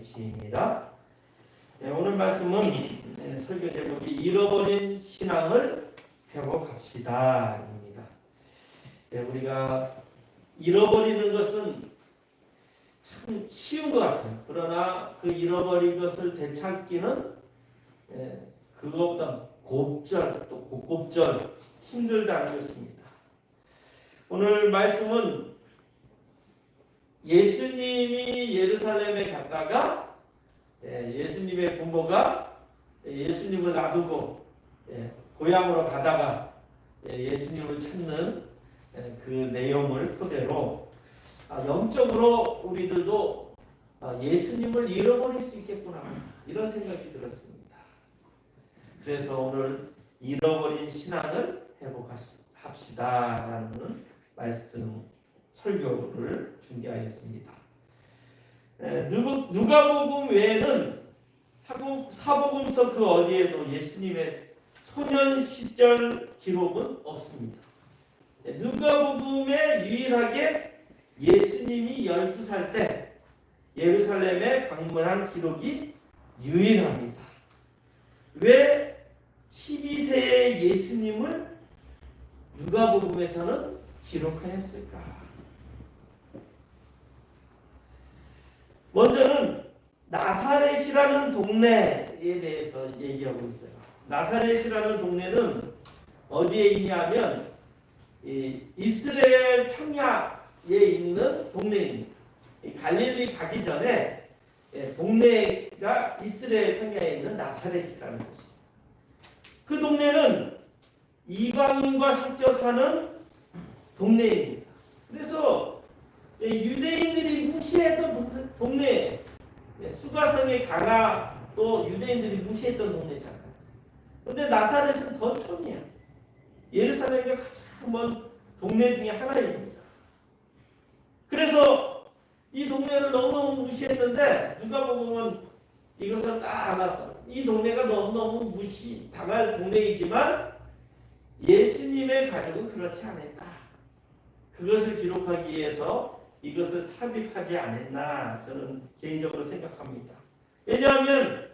일치입니다. 오늘 말씀은 설교 제목이 잃어버린 신앙을 회복합시다입니다. 우리가 잃어버리는 것은 참 쉬운 것 같아요. 그러나 그 잃어버린 것을 되찾기는 그것보다 곱절 또 곱곱절 힘들다는 것입니다. 오늘 말씀은 예수님이 예루살렘에 갔다가 예수님의 부모가 예수님을 놔두고 고향으로 가다가 예수님을 찾는 그 내용을 토대로 영적으로 우리들도 예수님을 잃어버릴 수 있겠구나 이런 생각이 들었습니다. 그래서 오늘 잃어버린 신앙을 회복합시다라는 말씀 설교를 준비하였습니다. 누가복음 외에는 사복음서 그 어디에도 예수님의 소년 시절 기록은 없습니다. 누가복음에 유일하게 예수님이 12살 때 예루살렘에 방문한 기록이 유일합니다. 왜 12세의 예수님을 누가복음에서는 기록하였을까? 먼저는 나사렛이라는 동네에 대해서 얘기하고 있어요. 나사렛이라는 동네는 어디에 있냐면 이스라엘 평야에 있는 동네입니다. 갈릴리 가기 전에 동네가 이스라엘 평야에 있는 나사렛이라는 곳이에요. 그 동네는 이방인과 섞여 사는 동네입니다. 그래서 유대인들이 무시했던 동네, 수가성의 가나 또 유대인들이 무시했던 동네잖아요. 그런데 나사렛은 더 촌이야. 예루살렘의 가장 먼 동네 중에 하나입니다. 그래서 이 동네를 너무너무 무시했는데 누가복음은 이것을 딱 알았어. 이 동네가 너무너무 무시당할 동네이지만 예수님의 가족은 그렇지 않았다. 그것을 기록하기 위해서 이것을 삽입하지 않았나 저는 개인적으로 생각합니다. 왜냐하면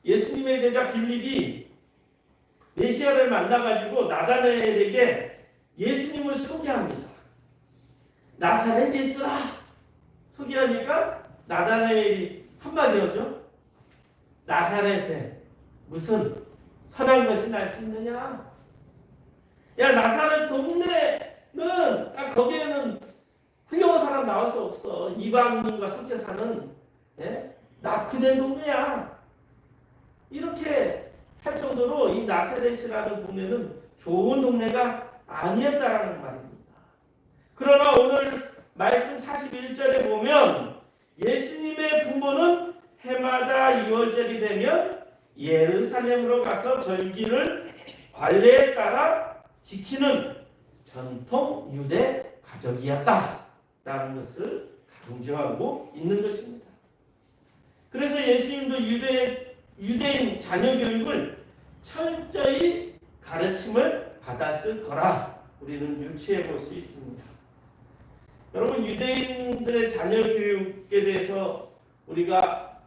예수님의 제자 빌립이 메시아를 만나가지고 나다나엘에게 예수님을 소개합니다. 나사렛 예수라 소개하니까 나다나엘이 한마디 하죠. 나사렛에 무슨 선한 것이 날 수 있느냐? 야, 나사렛 동네는 거기에는 훌륭한 사람 나올 수 없어. 이방인과 섞여 사는 낙후된 동네야. 이렇게 할 정도로 이 나사렛이라는 동네는 좋은 동네가 아니었다라는 말입니다. 그러나 오늘 말씀 41절에 보면 예수님의 부모는 해마다 2월절이 되면 예루살렘으로 가서 절기를 관례에 따라 지키는 전통 유대 가족이었다. 라는 것을 강조하고 있는 것입니다. 그래서 예수님도 유대인 자녀 교육을 철저히 가르침을 받았을 거라 우리는 유추해 볼 수 있습니다. 여러분, 유대인들의 자녀 교육에 대해서 우리가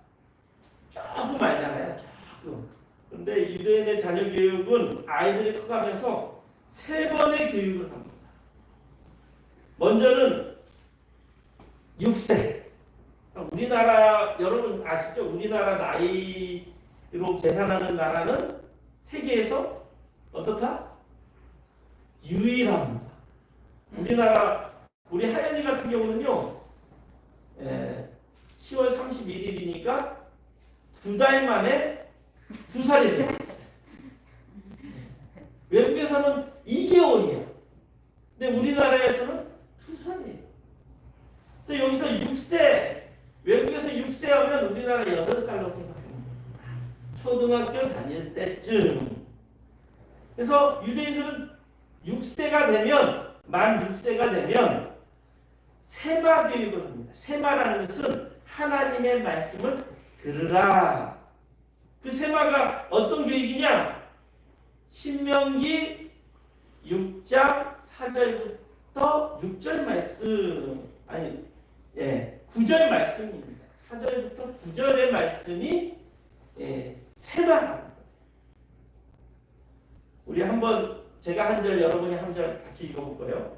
조금 알잖아요. 조금. 그런데 유대인의 자녀 교육은 아이들이 커가면서 3번의 교육을 합니다. 먼저는 6세. 우리나라 여러분 아시죠? 우리나라 나이로 계산하는 나라는 세계에서 어떻다? 유일합니다. 우리 하연이 같은 경우는요. 10월 31일이니까 2달 만에 2살이 돼요. 외국에서는 2개월이에요. 근데 우리나라에서는 2살이에요. 그래서 여기서 6세, 외국에서 6세 하면 우리나라 8살로 생각합니다. 초등학교 다닐 때쯤. 그래서 유대인들은 6세가 되면, 만 6세가 되면 세마 교육을 합니다. 세마라는 것은 하나님의 말씀을 들으라. 그 세마가 어떤 교육이냐? 신명기 6장 4절부터 6절 말씀, 9절 말씀입니다. 4절부터 9절의 말씀이 세만. 우리 한번 제가 한 절 여러분이 한 절 같이 읽어볼 거예요.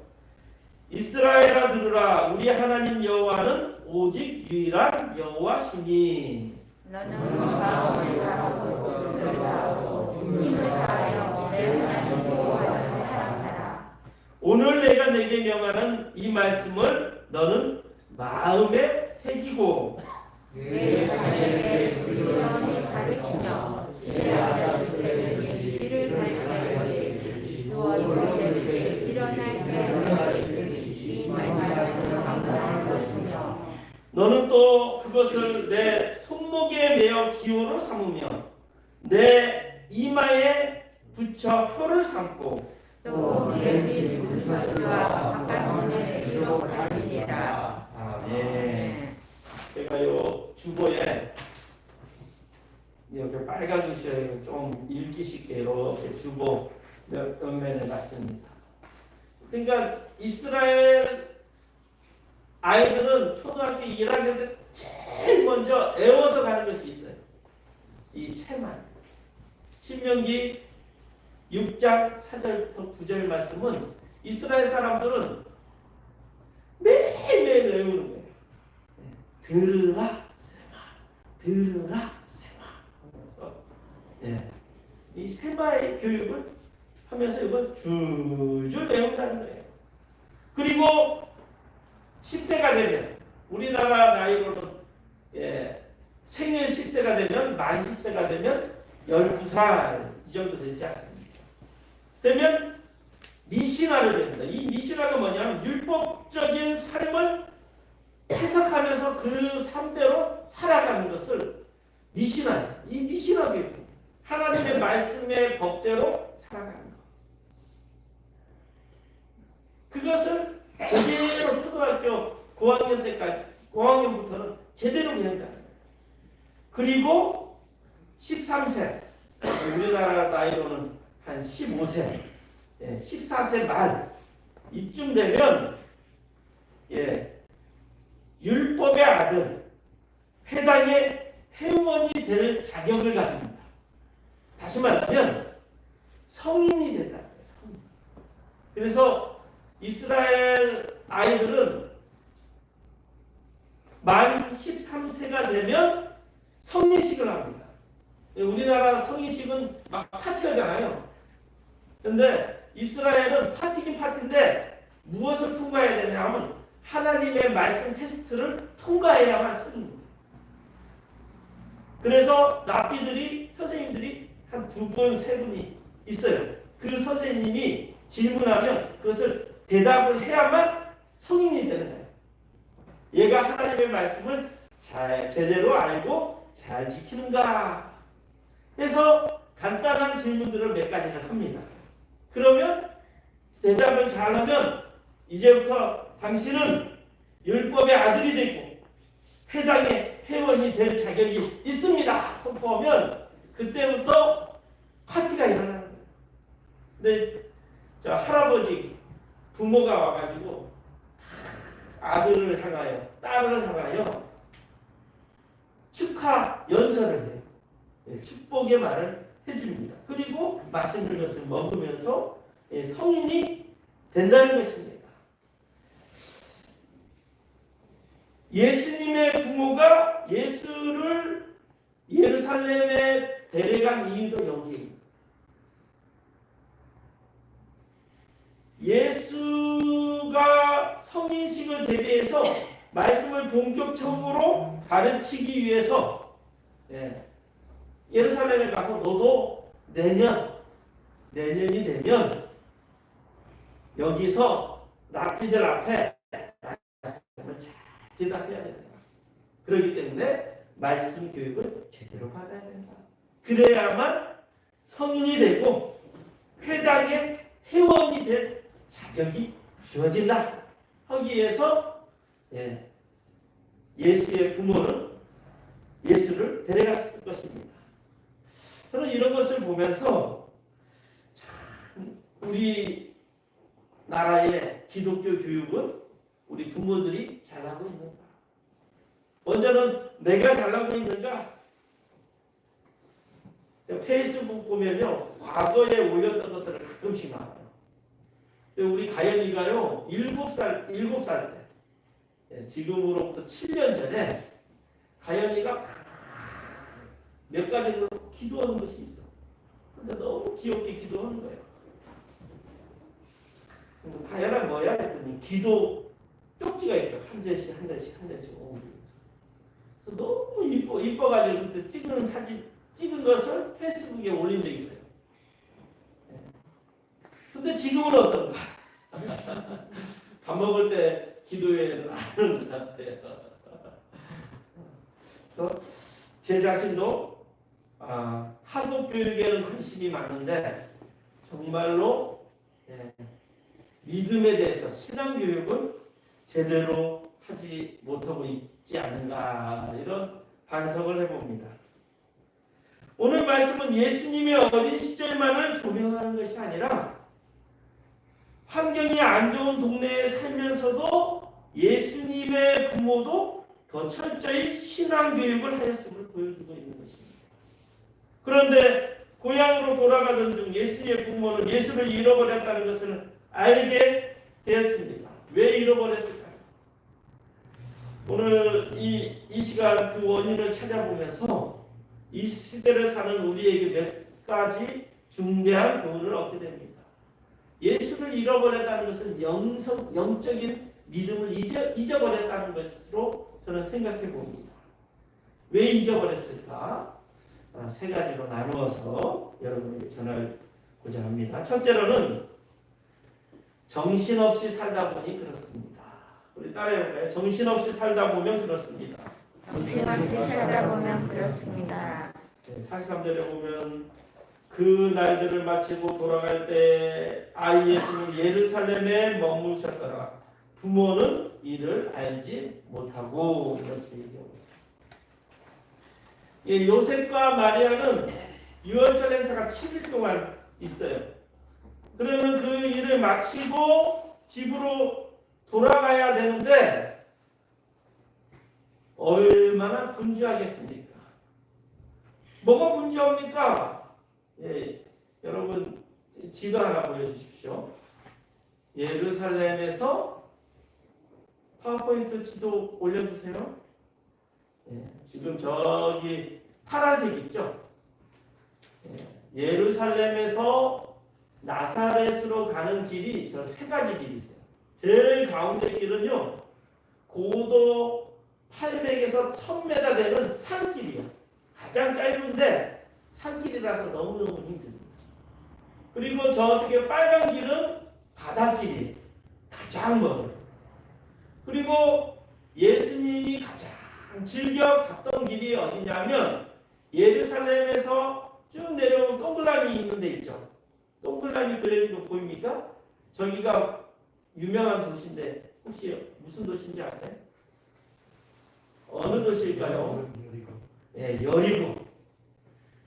이스라엘아 들으라 우리 하나님 여호와는 오직 유일한 여호와시니 너는 마음을 다하고 뜻을 다하고 힘을 다하여 내 하나님 여호와를 사랑하라. 오늘 내가 내게 명하는 이 말씀을 너는 마음에 새기고 내 자녀에게 부지런히 가르치며 지혜하여 주리니 길을 갈 때에 누워 있을 때에 일어날 때에 이 말씀을 강구할 것이며 너는 또 그것을 내 손목에 매어 기호로 삼으며 내 이마에 붙여 표를 삼고 또 내 집 문설주와 바깥문에 기록하리라. 아멘. 제가 요 주보에 이렇게 빨간 글씨에 좀 읽기 쉽게 이렇게 주보 몇 면에 놨습니다. 그러니까 이스라엘 아이들은 초등학교 1학년 때 제일 먼저 애워서 가는 것이 있어요. 이 세만. 신명기 6장 4절부터 9절 말씀은 이스라엘 사람들은 매일매일 외우는 거예요. 들으라 세마, 들으라 세마. 예, 이 세마의 교육을 하면서 이걸 줄줄 외운다는 거예요. 그리고 10세가 되면 우리나라 나이로는 생일 10세가 되면 만 10세가 되면 12살 이 정도 되지 않습니까? 되면 미시나를 배웁니다. 이 미시나가 뭐냐면 율법적인 삶을 해석하면서 그 삶대로 살아가는 것을 미시나, 이 미시나 교육, 하나님의 말씀의 법대로 살아가는 것. 그것을 제대로 초등학교 고학년 때까지, 고학년부터는 제대로 배운다는 거예요. 그리고 13세, 우리나라 나이로는 한 15세, 14세 말 이쯤 되면 율법의 아들, 회당의 회원이 될 자격을 가집니다. 다시 말하면 성인이 된다는 거예요. 성인. 그래서 이스라엘 아이들은 만 13세가 되면 성인식을 합니다. 우리나라 성인식은 막 파티하잖아요. 근데 이스라엘은 파티긴 파티인데 무엇을 통과해야 되냐면 하나님의 말씀 테스트를 통과해야만 성인입니다. 그래서 랍비들이, 선생님들이 한 2분, 3분이 있어요. 그 선생님이 질문하면 그것을 대답을 해야만 성인이 되는 거예요. 얘가 하나님의 말씀을 잘 제대로 알고 잘 지키는가 해서 간단한 질문들을 몇 가지를 합니다. 그러면 대답을 잘하면 이제부터 당신은 율법의 아들이 되고 회당의 회원이 될 자격이 있습니다. 선포하면 그때부터 파티가 일어나는 거예요. 근데 저 할아버지 부모가 와가지고 아들을 향하여 딸을 향하여 축하 연설을 해요. 축복의 말을 해줍니다. 그리고 맛있는 것을 먹으면서 성인이 된다는 것입니다. 예수님의 부모가 예수를 예루살렘에 데려간 이유도 여기입니다. 예수가 성인식을 대비해서 말씀을 본격적으로 가르치기 위해서 예루살렘에 가서 너도 내년이 되면 여기서 랍비들 앞에 말씀을 잘 대답해야 된다. 그렇기 때문에 말씀 교육을 제대로 받아야 된다. 그래야만 성인이 되고 회당의 회원이 될 자격이 주어진다. 하기 위해서 예수의 부모는 예수를 데려갔을 것입니다. 저는 이런 것을 보면서 참 우리 나라의 기독교 교육은 우리 부모들이 잘하고 있는가. 먼저는 내가 잘나고 있는가? 페이스북 보면요, 과거에 올렸던 것들을 가끔씩 나와요. 근데 우리 가연이가요, 7살 때, 지금으로부터 7년 전에 가연이가 몇 가지로 기도하는 것이 있어. 근데 너무 귀엽게 기도하는 거예요. 가연아 뭐야? 했더니 기도 쪽지가 있죠. 한 잔씩 오고. 너무 이뻐가지고 그때 찍은 것을 페이스북에 올린 적이 있어요. 근데 지금은 어떤가? 밥 먹을 때 기도회를 안 하는 것 같아요. 그래서 제 자신도 학업 교육에는 관심이 많은데 정말로 믿음에 대해서 신앙 교육을 제대로 하지 못하고 있지 않는가, 이런 반성을 해봅니다. 오늘 말씀은 예수님의 어린 시절만을 조명하는 것이 아니라 환경이 안 좋은 동네에 살면서도 예수님의 부모도 더 철저히 신앙 교육을 하였음을 보여주고 있는 것입니다. 그런데 고향으로 돌아가던 중 예수님의 부모는 예수를 잃어버렸다는 것을 알게 되었습니다. 왜 잃어버렸을까요? 오늘 이 시간 그 원인을 찾아보면서 이 시대를 사는 우리에게 몇 가지 중대한 교훈을 얻게 됩니다. 예수를 잃어버렸다는 것은 영적인 믿음을 잊어버렸다는 것으로 저는 생각해 봅니다. 왜 잊어버렸을까? 세 가지로 나누어서 여러분에게 전하고자 합니다. 첫째로는 정신없이 살다 보니 그렇습니다. 우리 따라해볼까요? 정신없이 살다 보면 그렇습니다. 정신없이 살다 보면 그렇습니다. 43절에 보면 그 날들을 마치고 돌아갈 때 아이의 부모는 예루살렘에 머무셨더라. 부모는 이를 알지 못하고, 이렇게 얘기하고 있습니다. 요셉과 마리아는 유월절 행사가 7일 동안 있어요. 그러면 그 일을 마치고 집으로 돌아가야 되는데 얼마나 분주하겠습니까? 뭐가 분주합니까? 여러분 지도 하나 보여주십시오. 예루살렘에서 파워포인트 지도 올려주세요. 지금 저기 파란색 있죠? 예루살렘에서 나사렛으로 가는 길이 저 세 가지 길이 있어요. 제일 가운데 길은요, 고도 800에서 1000m 되는 산길이에요. 가장 짧은데 산길이라서 너무너무 힘듭니다. 그리고 저쪽에 빨간 길은 바닷길이 가장 멀어요. 그리고 예수님이 가장 즐겨 갔던 길이 어디냐면 예루살렘에서 쭉 내려오면 동그라미 있는 데 있죠. 동그라미 그려진 거 보입니까? 저기가 유명한 도시인데 혹시 무슨 도시인지 아세요? 어느 도시일까요? 여리고.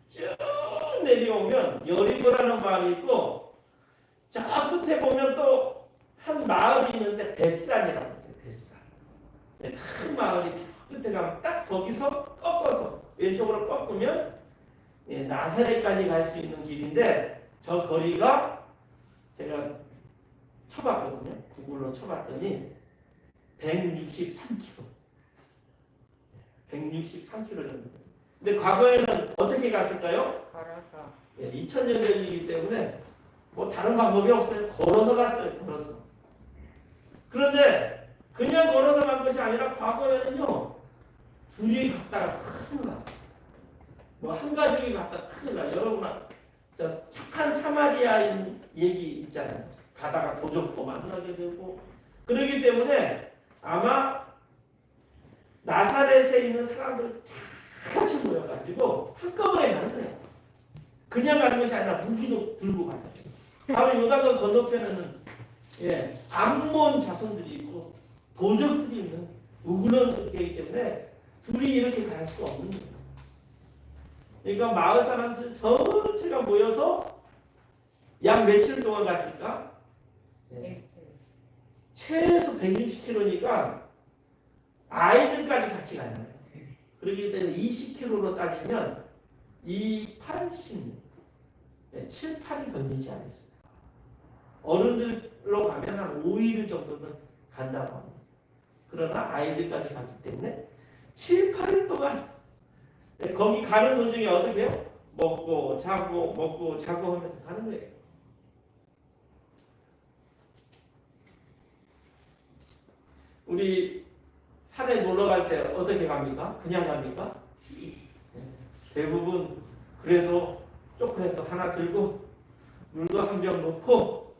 쭉 내려오면 여리고라는 마을이 있고 저 끝에 보면 또 한 마을이 있는데 벳산이라고 있어요. 벳산. 큰 마을이 저 끝에 가면 딱 거기서 꺾어서 왼쪽으로 꺾으면 나사렛까지 갈 수 있는 길인데 저 거리가 제가 쳐봤거든요. 구글로 쳐봤더니 163km. 163km 정도. 근데 과거에는 어떻게 갔을까요? 걸어서. 2000년 전이기 때문에 뭐 다른 방법이 없어요. 걸어서 갔어요. 걸어서. 그런데 그냥 걸어서 간 것이 아니라 과거에는요, 둘이 갔다가 큰일 나. 뭐 한 가족이 갔다가 큰일 나. 여러분, 저 착한 사마리아인 얘기 있잖아요. 가다가 도적도 만나게 되고. 그러기 때문에 아마 나사렛에 있는 사람들 다 같이 모여가지고 한꺼번에 가는 거예요. 그냥 가는 것이 아니라 무기도 들고 가요. 바로 요단강 건너편에는 암몬 자손들이 있고 도적들이 있는 우그런데이기 때문에 둘이 이렇게 갈 수가 없는 거예요. 그러니까 마을 사람들 전체가 모여서 약 며칠 동안 갔을까? 1일. 최소 160km니까 아이들까지 같이 가잖아요. 그렇기 때문에 20km로 따지면 2, 8, 16, 7, 8이 걸리지 않습니다. 어른들로 가면 한 5일 정도는 간다고 합니다. 그러나 아이들까지 갔기 때문에 7, 8일 동안 거기 가는 도중에 어떻게 해요? 먹고 자고 하면서 가는 거예요. 우리 산에 놀러 갈 때 어떻게 갑니까? 그냥 갑니까? 대부분 그래도 초콜릿도 하나 들고 물도 한 병 놓고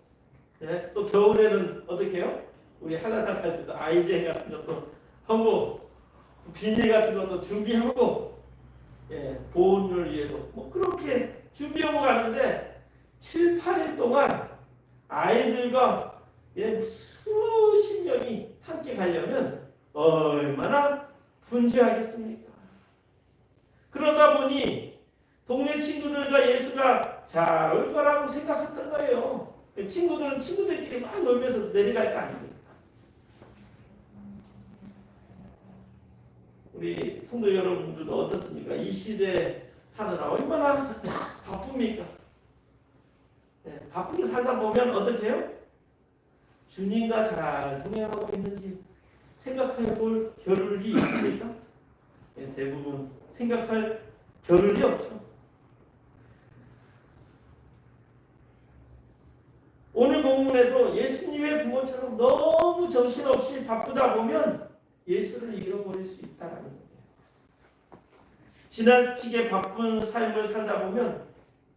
또 겨울에는 어떻게 해요? 우리 한라산 갈 때도 아이젠 같은 것도 하고 비닐 같은 것도 준비하고 보온을 위해서 뭐 그렇게 준비하고 가는데 7, 8일 동안 아이들과 수십 명이 함께 가려면 얼마나 분주하겠습니까? 그러다 보니 동네 친구들과 예수가 잘 올 거라고 생각했던 거예요. 친구들은 친구들끼리 막 놀면서 내려갈 거 아닙니까? 우리 성도 여러분들도 어떻습니까? 이 시대에 사느라 얼마나 바쁩니까? 바쁘게 살다 보면 어떻게 해요? 주님과 잘 동행하고 있는지 생각해 볼 겨를이 있습니까? 대부분 생각할 겨를이 없죠. 오늘 본문에도 예수님의 부모처럼 너무 정신없이 바쁘다 보면 예수를 잃어버릴 수 있다는 거예요. 지나치게 바쁜 삶을 살다 보면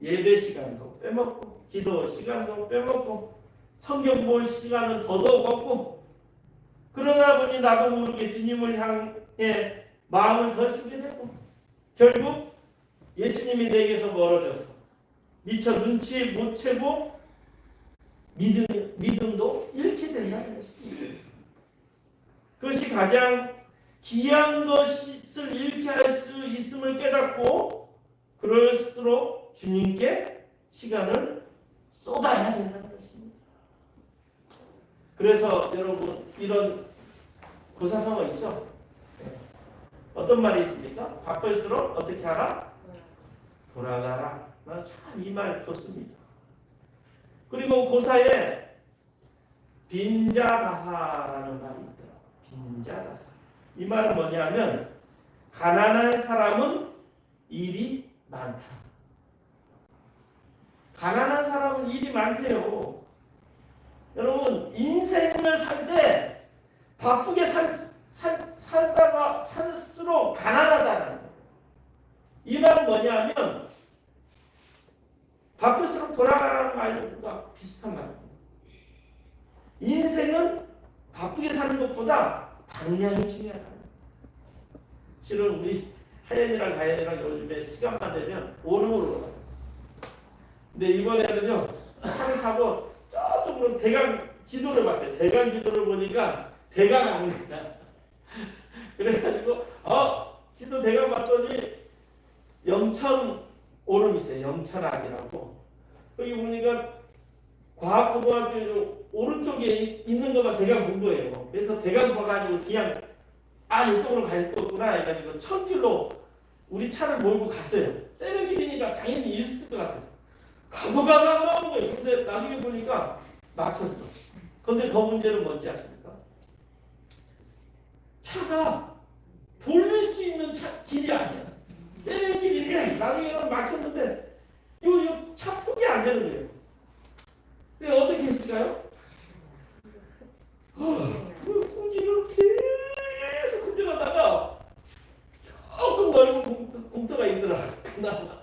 예배 시간도 빼먹고 기도 시간도 빼먹고 성경 볼 시간은 더더욱 없고 그러다 보니 나도 모르게 주님을 향해 마음을 덜 쓰게 되고 결국 예수님이 내게서 멀어져서 미처 눈치 못 채고 믿음도 잃게 된다는 것입니다. 그것이 가장 귀한 것을 잃게 할 수 있음을 깨닫고 그럴수록 주님께 시간을 쏟아야 된다는 것입니다. 그래서 여러분 이런 고사성어 있죠? 어떤 말이 있습니까? 바쁠수록 어떻게 하라? 돌아가라. 참 이 말 좋습니다. 그리고 고사에 빈자가사라는 말이 있더라고요. 빈자가사. 이 말은 뭐냐면 가난한 사람은 일이 많다. 가난한 사람은 일이 많대요. 여러분 인생을 살 때 바쁘게 살다가 살수록 가난하다는 거예요. 이 말은 뭐냐면 바쁠수록 돌아가라는 말과 비슷한 말입니다. 인생은 바쁘게 사는 것보다 방향이 중요하다. 실은 우리 하연이랑 가연이랑 요즘에 시간만 되면 오름으로 가요. 근데 이번에는요 차를 타고 저쪽으로 대강 지도를 봤어요. 대강 지도를 보니까 대강 아닙니다. 그래가지고 지도 대강 봤더니 영천 오름 있어요. 영천악이라고. 거기 보니까 과학고등학교 오른쪽에 있는 것만 대강 본 거예요. 그래서 대강 봐가지고 그냥 이쪽으로 갈 거구나 해가지고 천길로 우리 차를 몰고 갔어요. 새벽길이니까 당연히 있을 것 같아서 가보가가 안 나오는 거예요. 근데 나중에 보니까 막혔어. 근데 더 문제는 뭔지 아십니까? 차가 돌릴 수 있는 길이 아니야. 새벽길인데 나중에는 막혔는데 요 차 폭이 안 되는 거예요. 근데 어떻게 했을까요? 그 통지를 계속 흔들어다가 조금 넓은 공터가 있더라. 그나마.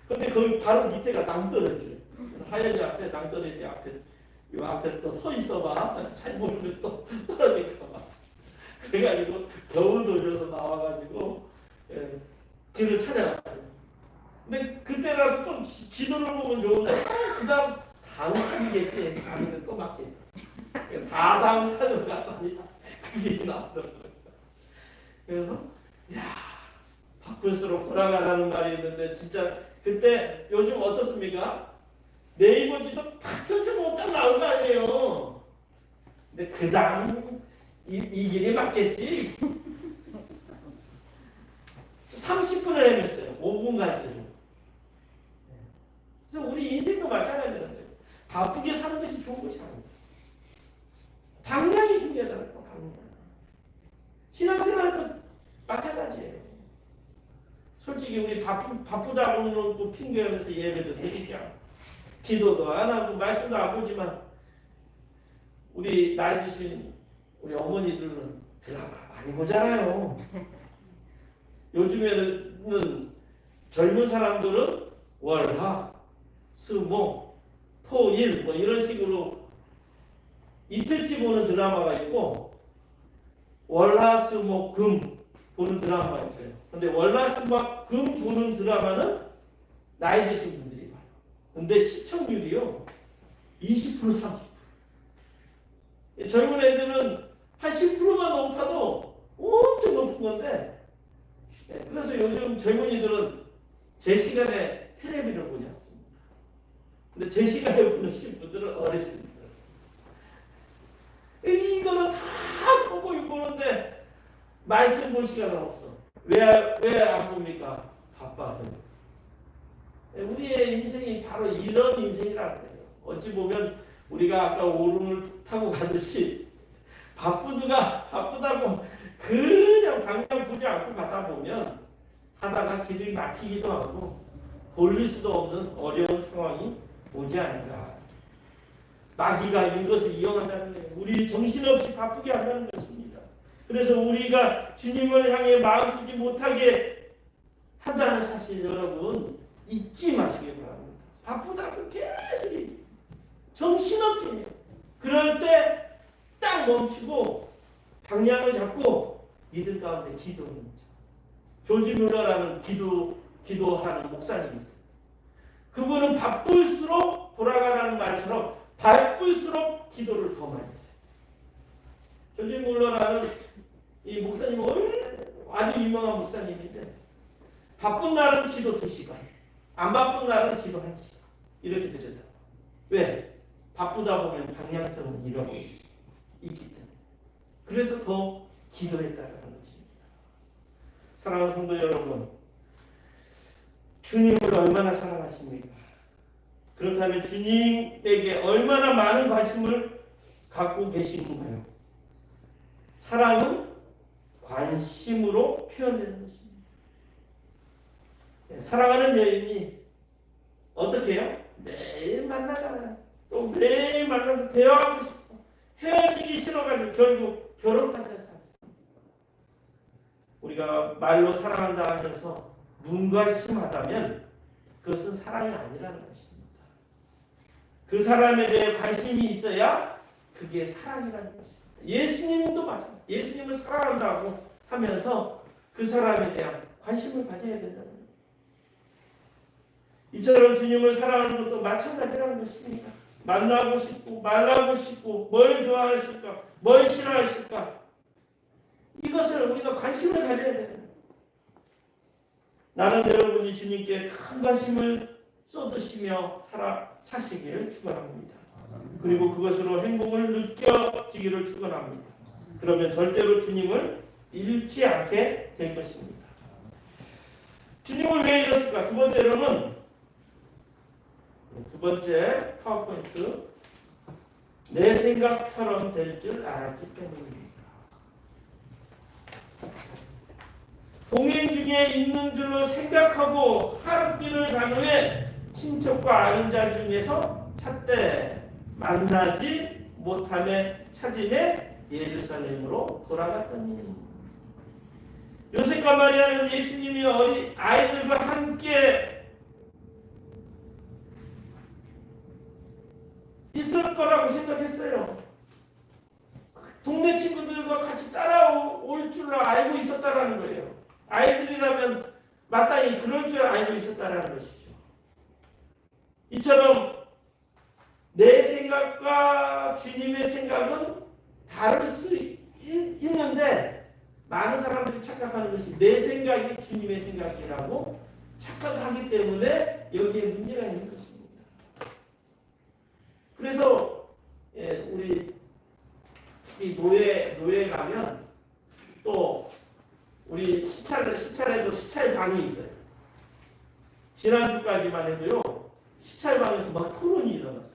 근데 거기 바로 밑에가 낭떠러지. 그래서 하연이 앞에 낭떠러지 앞에 요 앞에 또 서 있어봐. 잘 모르면 또 떨어질까봐. 그래가지고 겨울 돌려서 나와가지고 길을 찾아갔어요. 근데 그때라도 좀 지도를 보면 좋은데 그다음 칸이겠지 해서 가는데 또 막혀. 다 다음 칸으로 갔더니 그게 나왔더라고요. 그래서 바쁠수록 돌아가라는 말이 있는데 진짜 그때 요즘 어떻습니까? 네이버 지도 탁 펼쳐보면 딱 나올 거 아니에요. 근데 그 다음 이 길이 맞겠지. 30분을 헤맸어요. 5분 갈 때도. 그래서 우리 인생도 마찬가지인데 바쁘게 사는 것이 좋은 것이 아닙니다. 방향이 중요하다는 거. 방향. 신앙생활도 마찬가지예요. 솔직히 우리 바쁘다고는 또 핑계하면서 예배도 드리죠. 기도도 안 하고 말씀도 안 보지만 우리 나이 드신 우리 어머니들은 드라마 많이 보잖아요. 요즘에는 젊은 사람들은 월화, 수목, 토일 뭐 이런 식으로 이틀치 보는 드라마가 있고 월화, 수목, 금 보는 드라마가 있어요. 근데 월화, 수목, 금 보는 드라마는 나이 드신 분들이 봐요. 근데 시청률이요 20% 30%. 젊은 애들은 한 10%만 높아도 엄청 높은 건데 그래서 요즘 젊은이들은 제 시간에 텔레비를 보지 않습니다. 근데 제 시간에 보신 분들은 어르신들. 이거는 다 보고 보는데 말씀 볼 시간은 없어. 왜 안 봅니까? 바빠서요. 우리의 인생이 바로 이런 인생이라는 거예요. 어찌 보면 우리가 아까 오름을 타고 가듯이 바쁘다고 그냥 방향 보지 않고 가다 보면 하다가 길이 막히기도 하고 돌릴 수도 없는 어려운 상황이 오지 않을까. 마귀가 이것을 이용한다는 거예요. 우리 정신없이 바쁘게 한다는 것입니다. 그래서 우리가 주님을 향해 마음 쓰지 못하게 한다는 사실 여러분 잊지 마시기 바랍니다. 바쁘다고 계속 정신없게 해요. 그럴 때 딱 멈추고 방향을 잡고 믿음 가운데 기도하는 거죠. 조지 뮬러라는 기도하는 목사님이 있어요. 그분은 바쁠수록 돌아가라는 말처럼 바쁠수록 기도를 더 많이 했어요. 조지 뮬러라는 이 목사님은 아주 유명한 목사님인데 바쁜 날은 기도 2시간, 안 바쁜 날은 기도 1시간 이렇게 드렸다. 왜? 바쁘다 보면 방향성을 잃어버리지. 있기 때문에. 그래서 더 기도했다라는 것입니다. 사랑하는 성도 여러분, 주님을 얼마나 사랑하십니까? 그렇다면 주님에게 얼마나 많은 관심을 갖고 계시는가요? 사랑은 관심으로 표현되는 것입니다. 사랑하는 여인이 어떻게 해요? 매일 만나잖아요. 또 매일 만나서 대화하고 싶고 헤어지기 싫어가지고 결국 결혼까지 하지 않습니다. 우리가 말로 사랑한다 하면서 문과심하다면 그것은 사랑이 아니라는 것입니다. 그 사람에 대해 관심이 있어야 그게 사랑이라는 것입니다. 예수님도 마찬가지입니다. 예수님을 사랑한다고 하면서 그 사람에 대한 관심을 가져야 된다는 거예요. 이처럼 주님을 사랑하는 것도 마찬가지라는 것입니다. 만나고 싶고 말하고 싶고 뭘 좋아하실까 뭘 싫어하실까 이것을 우리가 관심을 가져야 돼요. 나는 여러분이 주님께 큰 관심을 쏟으시며 사시기를 축원합니다. 그리고 그것으로 행복을 느껴지기를 축원합니다. 그러면 절대로 주님을 잃지 않게 될 것입니다. 주님을 왜 잃었을까? 두 번째 파워포인트, 내 생각처럼 될 줄 알았기 때문입니다. 동행 중에 있는 줄로 생각하고 하루 길을 간 후에 친척과 아는 자 중에서 찾되 만나지 못함에 차짐에 예루살렘으로 돌아갔더니 요셉과 마리아는 예수님이 어린 아이들과 함께 있을 거라고 생각했어요. 동네 친구들과 같이 따라올 줄 알고 있었다라는 거예요. 아이들이라면 마땅히 그럴 줄 알고 있었다라는 것이죠. 이처럼 내 생각과 주님의 생각은 다를 수 있는데 많은 사람들이 착각하는 것이 내 생각이 주님의 생각이라고 착각하기 때문에 여기에 문제가 있는 것입니다. 그래서 우리 특히 노예 가면 또 우리 시찰에도 시찰방이 있어요. 지난주까지만 해도요 시찰방에서 막 토론이 일어났어요.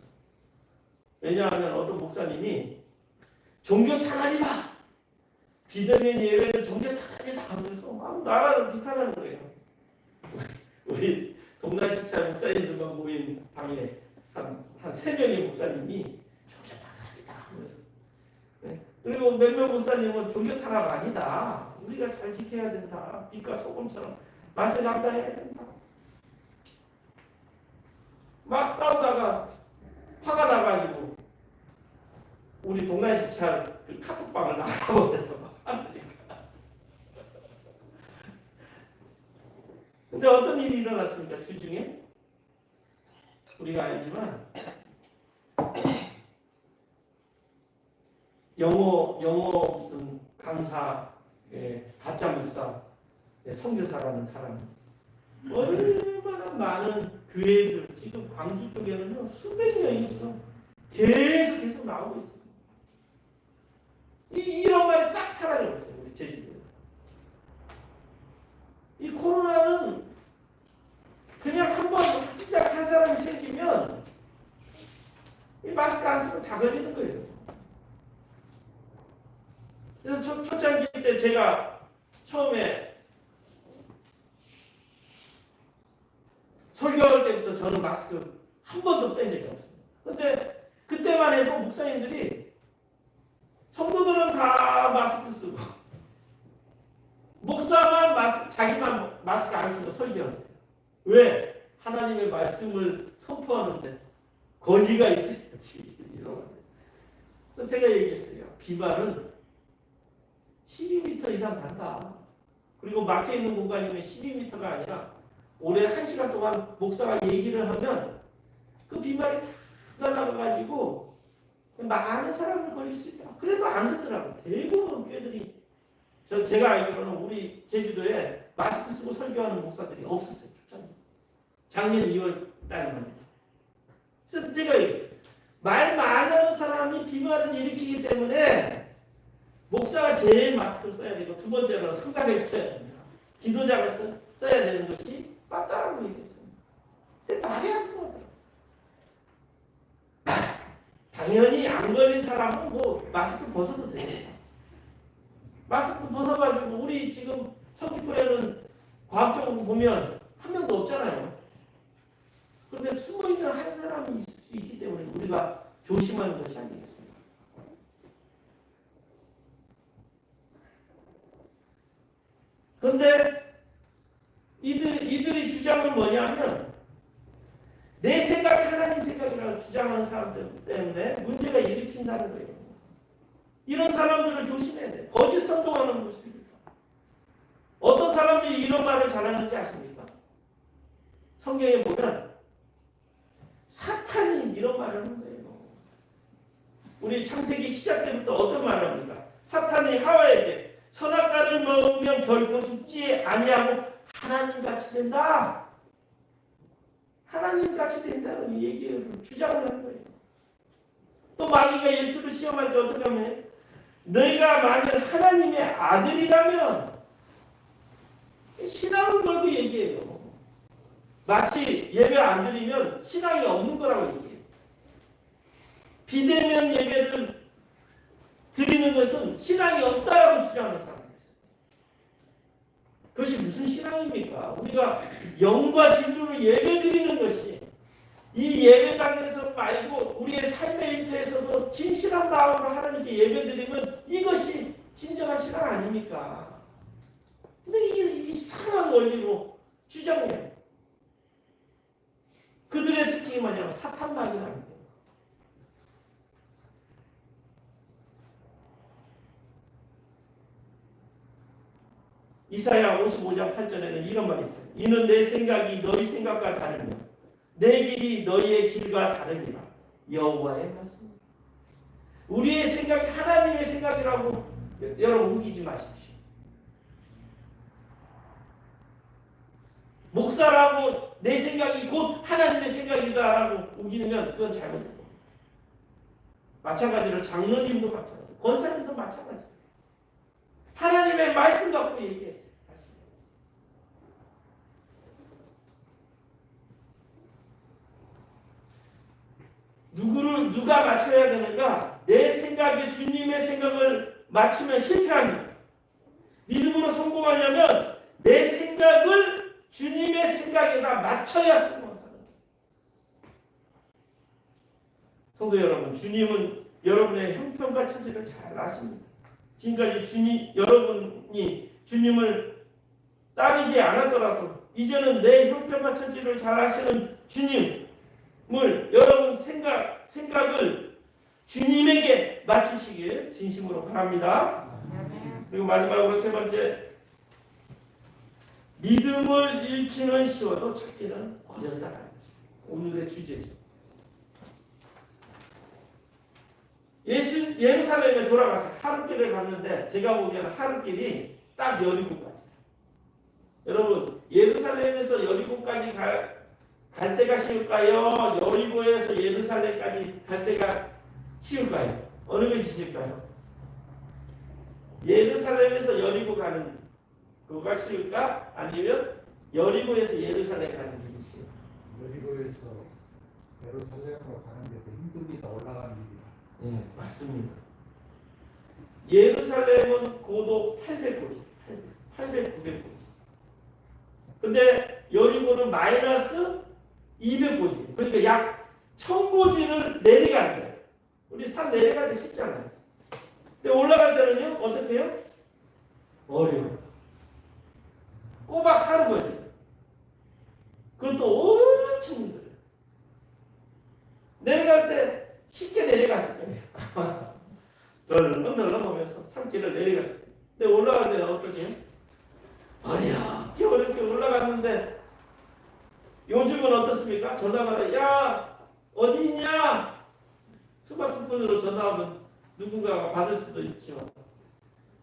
왜냐하면 어떤 목사님이 종교 탄압이다. 비대면 예외는 종교 탄압이다. 그래서 막 나라를 비판하는 거예요. 우리 동남시찰 목사님들만 모인 방에 한 3명의 목사님이 종교 탄압이다. 그래서 네. 그리고 몇몇 목사님은 종교 탄압 아니다. 우리가 잘 지켜야 된다. 빛과 소금처럼 맛을 감당해야 된다. 막 싸우다가 화가 나가지고 우리 동남시찰 그 카톡방을 나가버렸어. 근데 어떤 일이 일어났습니까? 주중에 우리가 알지만 영어 무슨 강사, 가짜 목사, 선교사라는 사람 얼마나 많은 교회들 지금 광주 쪽에는요 수백 명이 지금 계속 나오고 있습니다. 이런 말이 싹 사라져버렸어요. 우리 제주도에. 이 코로나는 그냥 한번 진짜 한 사람이 생기면 이 마스크 안 쓰면 다 걸리는 거예요. 그래서 초창기 때 제가 처음에 설교할 때부터 저는 마스크 한 번도 뺀 적이 없습니다. 근데 그때만 해도 목사님들이 성도들은 다 마스크 쓰고 목사만 자기만 마스크 안 쓰고 설교한대요. 왜? 하나님의 말씀을 선포하는데 거리가 있어야지. 이러고 제가 얘기했어요. 비말은 12m 이상 간다. 그리고 막혀 있는 공간이면 12m가 아니라 올해 1시간 동안 목사가 얘기를 하면 그 비말이 다 날아가가지고 많은 사람을 걸릴 수 있다. 그래도 안 듣더라고요. 대부분 교회들이 제가 알기로는 우리 제주도에 마스크 쓰고 설교하는 목사들이 없었어요. 작년 2월 달만 해도. 그래서 제가 말 많은 사람이 비말을 일으키기 때문에 목사가 제일 마스크를 써야 되고 두 번째로 성가대를 써야 됩니다. 기도자가 써야 되는 것이 맞다라고 얘기했습니다. 근데 말이 안 통하더라고요. 당연히 안 걸린 사람은 뭐 마스크 벗어도 돼요. 마스크 벗어가지고 우리 지금 서귀포에는 과학적으로 보면 한 명도 없잖아요. 그런데 숨어있는 한 사람이 있을 수 있기 때문에 우리가 조심하는 것이 아니겠습니까? 그런데 이들의 주장은 뭐냐면 내 생각이 하나님 생각이라고 주장하는 사람들 때문에 문제가 일으킨다는 거예요. 이런 사람들을 조심해야 돼요. 거짓 선동하는 것입니다. 어떤 사람들이 이런 말을 잘하는지 아십니까? 성경에 보면 사탄이 이런 말을 하는 거예요. 우리 창세기 시작 때부터 어떤 말을 합니까? 사탄이 하와에게 선악과를 먹으면 결코 죽지 아니하고 하나님같이 된다. 하나님같이 된다는 얘기를 주장을 하는 거예요. 또 마귀가 예수를 시험할 때 어떻게 하면 너희가 만약 하나님의 아들이라면 신앙을 걸고 얘기해요. 마치 예배 안 드리면 신앙이 없는 거라고 얘기해요. 비대면 예배를 드리는 것은 신앙이 없다라고 주장하는 사람이 있어요. 그것이 무슨 신앙입니까? 우리가 영과 진리로 예배 드리는 것이 이 예배당에서 말고 우리의 삶의 일터에서도 진실한 마음으로 하나님께 예배 드리면 이것이 진정한 신앙 아닙니까? 근데 이 이상한 원리로 주장해요. 그들의 특징이 뭐냐면 사탄막이라는 거예요. 이사야 55장 8절에는 이런 말이 있어요. 이는 내 생각이 너희 생각과 다르며 내 길이 너희의 길과 다르니라. 여호와의 말씀. 우리의 생각이 하나님의 생각이라고 여러분 우기지 마십시오. 목사라고 내 생각이 곧 하나님의 생각이다라고 우기면 그건 잘못된 겁니다. 마찬가지로 장로님도 마찬가지, 권사님도 마찬가지. 하나님의 말씀 갖고 얘기했어요. 누가 맞춰야 되는가? 내 생각에 주님의 생각을 맞추면 실패합니다. 믿음으로 성공하려면 내 생각을 주님의 생각에다 맞춰야 성공합니다. 성도 여러분, 주님은 여러분의 형편과 처지를 잘 아십니다. 지금까지 여러분이 주님을 따르지 않았더라도 이제는 내 형편과 처지를 잘 아시는 주님을 여러분 생각을 주님에게 맞추시길 진심으로 바랍니다. 그리고 마지막으로 세 번째, 믿음을 잃기는 쉬워도 찾기는 어렵다. 오늘의 주제죠. 예루살렘에 돌아가서 하룻길을 갔는데 제가 보기에는 하룻길이 딱 여리고까지. 여러분, 예루살렘에서 여리고까지 갈 때가 쉬울까요? 여리고에서 예루살렘까지 갈 때가 쉬울까요? 어느 것이 쉬울까요? 예루살렘에서 여리고 가는 그거가 쉬울까? 아니면 여리고에서 예루살렘 가는 게 쉬울까요? 여리고에서 예루살렘으로 가는 게 더 힘듭니다. 올라가는 길이. 네, 맞습니다. 예루살렘은 고도 800고지, 900고지. 근데 여리고는 마이너스 200고지. 그러니까 약 1000고지를 내려가는 거예요. 우리 산 내려갈 때 쉽잖아요. 근데 올라갈 때는요, 어떻게 해요? 어려워요. 꼬박 하루 걸려요. 그것도 엄청 힘들어요. 내려갈 때 쉽게 내려갔을 거예요. 덜렁덜렁 보면서 산길을 내려갔을 거예요. 근데 올라갈 때는 어떻게 해요? 어렵게 올라갔는데 요즘은 어떻습니까? 전화가 야 어디 있냐? 스마트폰으로 전화하면 누군가가 받을 수도 있죠.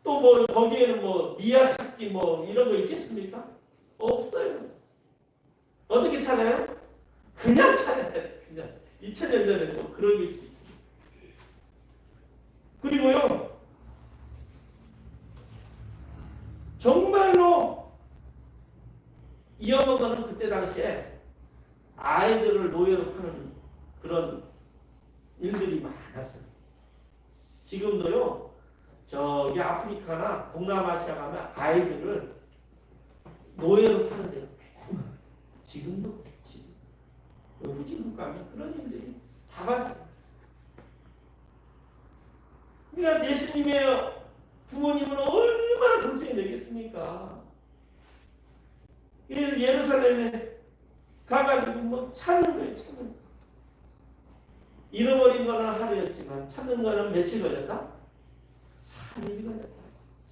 또 뭐 거기에는 뭐 미아 찾기 뭐 이런 거 있겠습니까? 없어요. 어떻게 찾아요? 그냥 찾아야 돼. 그냥 2000년 전에 뭐 그런 게 있을 수 있어요. 그리고요, 정말로 이어먹어는 그때 당시에 아이들을 노예로 파는 그런 일들이 많았어요. 지금도요, 저기 아프리카나 동남아시아 가면 아이들을 노예로 파는 데가 지금도 후진국 가면 그런 일들이 다 봤어요. 그러니까 예수님의 부모님은 얼마나 걱정이 되겠습니까? 그래서 예루살렘에 가가지고 뭐 찾는 거예요, 찾는 거. 잃어버린 거는 하루였지만 찾는 거는 며칠 걸렸다? 3일이 걸렸다.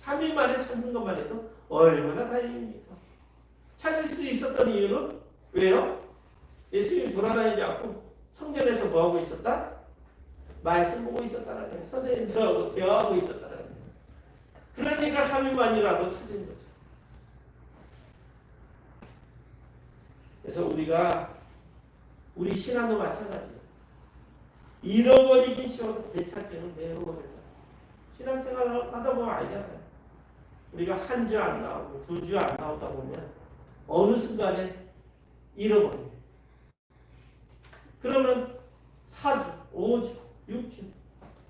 3일 만에 찾는 것만 해도 얼마나 다행입니까? 찾을 수 있었던 이유는 왜요? 예수님이 돌아다니지 않고 성전에서 뭐하고 있었다? 말씀 보고 있었다는 거예요. 선생님들하고 대화하고 있었다는 거예요. 그러니까 3일 만이라도 찾은 거죠. 그래서 우리 신앙도 마찬가지예요. 잃어버리긴 쉬워도 되찾기는 매우 어렵다. 신앙생활을 하다 보면 알잖아요. 우리가 한 주 안 나오고 2주 안 나오다 보면 어느 순간에 잃어버려요. 그러면 4주, 5주, 6주.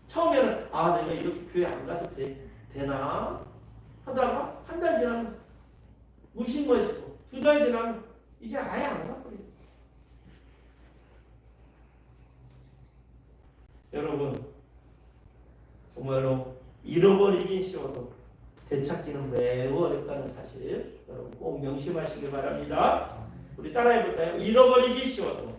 처음에는 내가 이렇게 교회 안 가도 되나? 하다가 한 달 지나면 무심거리고 2달 지나면 이제 아예 안 가버려요. 여러분, 정말로 잃어버리긴 쉬워도 되찾기는 매우 어렵다는 사실 여러분 꼭 명심하시기 바랍니다. 우리 따라해볼까요? 잃어버리기 쉬워도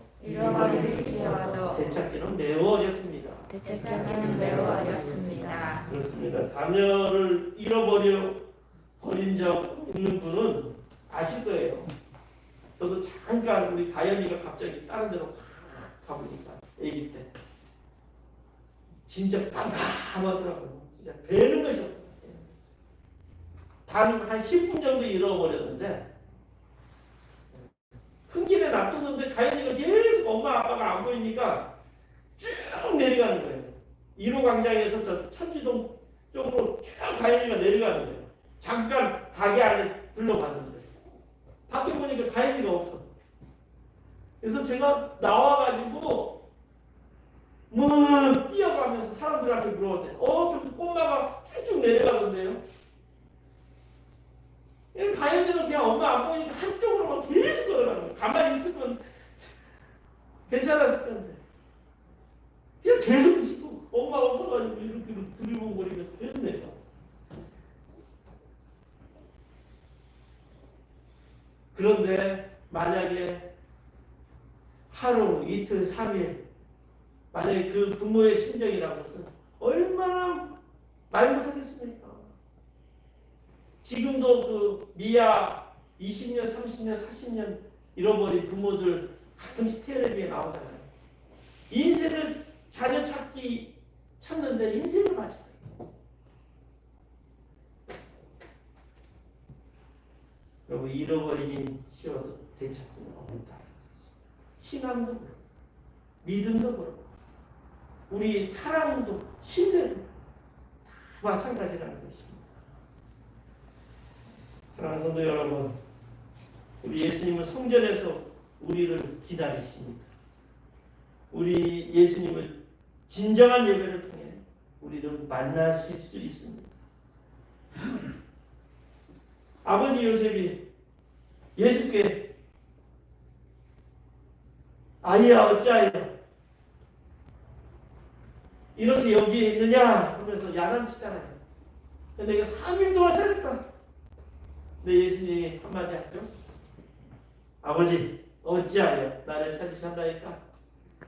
되찾기는 매우 어렵습니다. 되찾기는 매우 어렵습니다. 그렇습니다. 자녀를 잃어버린 적 있는 분은 아실 거예요. 저도 잠깐 우리 가연이가 갑자기 다른 데로 확 가보니까 아기 때 진짜 깜깜하더라고요. 진짜 배는 것이 없어요. 단 한 10분 정도 잃어버렸는데 큰 길에 놔두는데 가연이가 계속 엄마 아빠가 안 보이니까 쭉 내려가는 거예요. 1호 광장에서 저 천지동 쪽으로 쭉 가인이가 내려가는 거예요. 잠깐 가게 안에 들러봤는데 밖에 보니까 가인이가 없어. 그래서 제가 나와가지고 뛰어가면서 사람들한테 물어봤더니 저 꼬마가 쭉쭉 내려가던데요. 가인이는 그냥 엄마 안 보니까 한쪽으로만 계속 걸어가는 거예요. 가만히 있으면 괜찮았을 건데 그냥 계속 있고 엄마가 없어가지고 이렇게 두리번거리면서 계속 내려가. 그런데 만약에 하루, 이틀, 3일 만약에 그 부모의 심정이라는 것은 얼마나 말 못하겠습니까? 지금도 그 미아 20년, 30년, 40년 잃어버린 부모들 가끔씩 텔레비에 나오잖아요. 인생을 자녀 찾는데 인생을 바치다. 여러분 잃어버리긴 쉬워도 되찾기는 어렵다. 신앙도 그렇고 믿음도 그렇고 우리 사랑도 신뢰도 다 마찬가지라는 것입니다. 사랑하는 성도 여러분, 우리 예수님은 성전에서 우리를 기다리십니다. 우리 예수님을 진정한 예배를 통해 우리를 만나실 수 있습니다. 아버지 요셉이 예수께 아이야 어찌하여 이렇게 여기에 있느냐 하면서 야단치잖아요. 근데 내가 3일 동안 찾았다. 근데 예수님이 한마디 하죠. 아버지 어찌하여 나를 찾으셨나이까?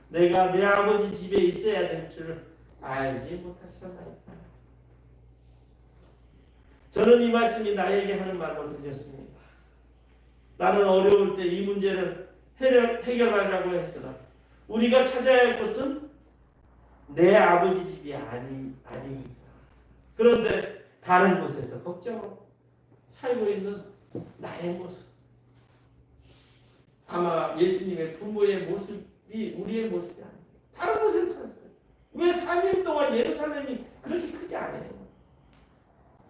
내가 내 아버지 집에 있어야 될 줄 알지 못하셨나이까? 저는 이 말씀이 나에게 하는 말로 들렸습니다. 나는 어려울 때 이 문제를 해결하려고 했으나 우리가 찾아야 할 곳은 내 아버지 집이 아닙니다. 그런데 다른 곳에서 걱정하고 살고 있는 나의 모습, 아마 예수님의 부모의 모습이 우리의 모습이 아니에요. 다른 곳에서 살았어요. 왜 3일 동안 예루살렘이 그렇게 크지 않아요?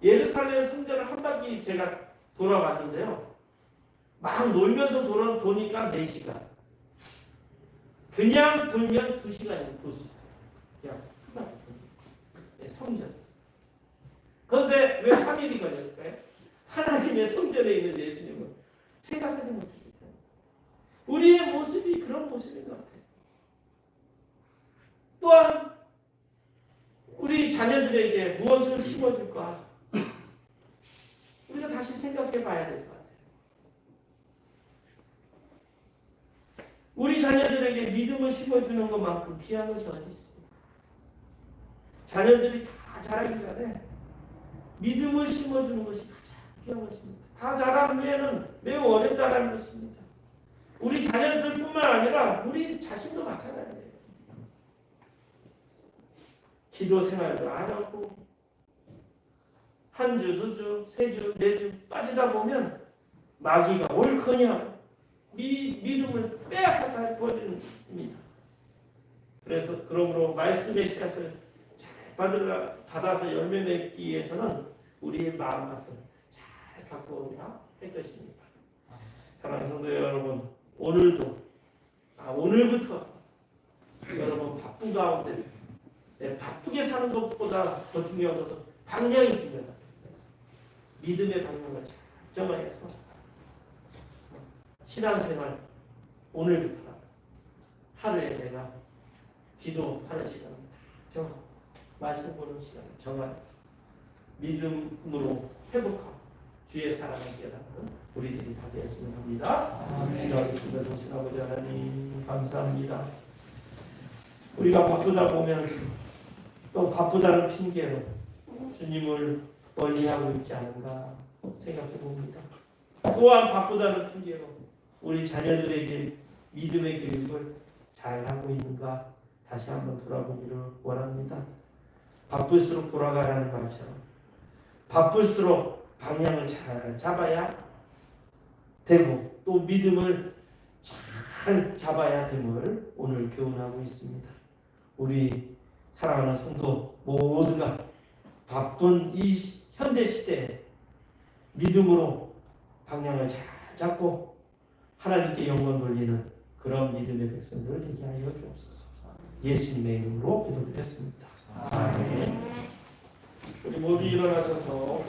예루살렘 성전을 한 바퀴 제가 돌아봤는데요. 막 놀면서 도니까 4시간. 그냥 돌면 2시간이면 돌 수 있어요. 그냥 한 바퀴 돌면. 성전. 그런데 왜 3일이 걸렸을까요? 하나님의 성전에 있는 예수님은 생각하지 못합니다. 우리의 모습이 그런 모습인 것 같아요. 또한 우리 자녀들에게 무엇을 심어줄까? 우리가 다시 생각해 봐야 될 것 같아요. 우리 자녀들에게 믿음을 심어주는 것만큼 귀한 것이 어디 있습니까? 자녀들이 다 자라기 전에 믿음을 심어주는 것이 가장 귀한 것입니다. 다 자란 후에는 매우 어렵다는 것입니다. 우리 자녀들뿐만 아니라 우리 자신도 마찬가지예요. 기도 생활도 안 하고 한 주, 2주, 3주, 4주 빠지다 보면 마귀가 옳거냐 믿음을 빼앗아 버립니다. 그래서 그러므로 말씀의 씨앗을 잘 받아서 열매 맺기 위해서는 우리의 마음밭을 잘 갖고 오야 할 것입니다. 사랑하는 성도 여러분, 오늘부터 여러분 바쁜 가운데 바쁘게 사는 것보다 더 중요한 것은 방향이 중요하다. 믿음의 방향을 잘 정하여서 신앙생활 오늘부터 하루에 내가 기도하는 시간을 정하고 말씀 보는 시간을 정하여서 믿음으로 회복하고 주의 사랑을 깨닫는 우리들이 다 되었으면 합니다. 기도하겠습니다. 동신 아버지 하나님 감사합니다. 우리가 바쁘다 보면 또 바쁘다는 핑계로 주님을 멀리하고 있지 않은가 생각해 봅니다. 또한 바쁘다는 핑계로 우리 자녀들에게 믿음의 교육을 잘하고 있는가 다시 한번 돌아보기를 원합니다. 바쁠수록 돌아가라는 말처럼 바쁠수록 방향을 잘 잡아야 되고 또 믿음을 잘 잡아야 됨을 오늘 교훈하고 있습니다. 우리 사랑하는 성도 모두가 바쁜 이 현대 시대에 믿음으로 방향을 잘 잡고 하나님께 영광 돌리는 그런 믿음의 백성들 되게 하여 주옵소서. 예수님의 이름으로 기도드렸습니다. 아멘. 우리 모두 일어나셔서